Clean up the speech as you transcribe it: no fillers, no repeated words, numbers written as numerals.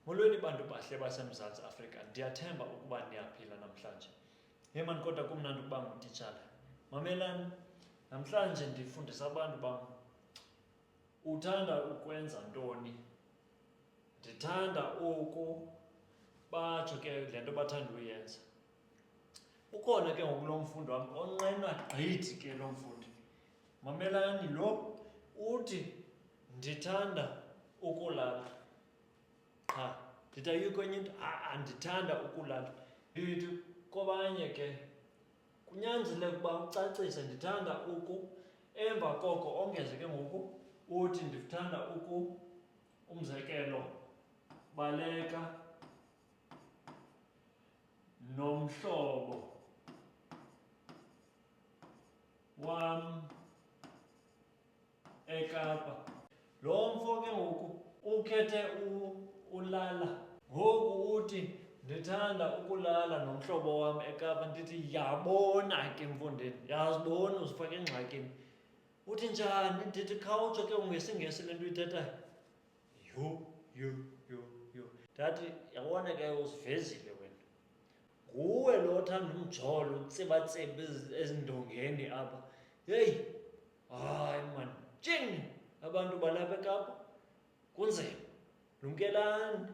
Molweni bantu bahle baseMzantsi Afrika, ndiyathemba ukuba niyaphila namhlanje. Mani kodwa kumnandi ukuba ngutitshala. Mamelani, namhlanje ndifundisa abantu bam, uthanda ukwenza ntoni? Ndithanda oku batsho ke le nto bathanda uyenza. Ukhona ke ngoku lo mfundi wam onqena gqithi ke lo mfundi. Mamelani, lo uthi ndithanda ukulala. Qha ndithi ayikho enye into, ndithanda ukulala. Ndithi kwabanye ke kunyanzeleka ukuba ucacise ndithanda uku, emva koko ongeze ke ngoku uthi ndithanda uku, umzekelo, baleka nomhlobo wam eKapa. Lo mfo ke ngoku ukhethe ulala, ngoku uthi ndithanda ukulala nomhlobo wam eKapa. Ndithi yabona ke mfondini, yazibona uzifake engxakini. Uthi njani? Ndithi khawutsho ke ngesiNgesi le nto uyithethayo. Yho. Ndathi yabona ke uzivezile wena. Nguwe lo othanda umjolo, utsibatsibe ezindongeni apha. Heyi, hayi mani, tshini abantu balapha eKapa, kunzima. Lumkelani.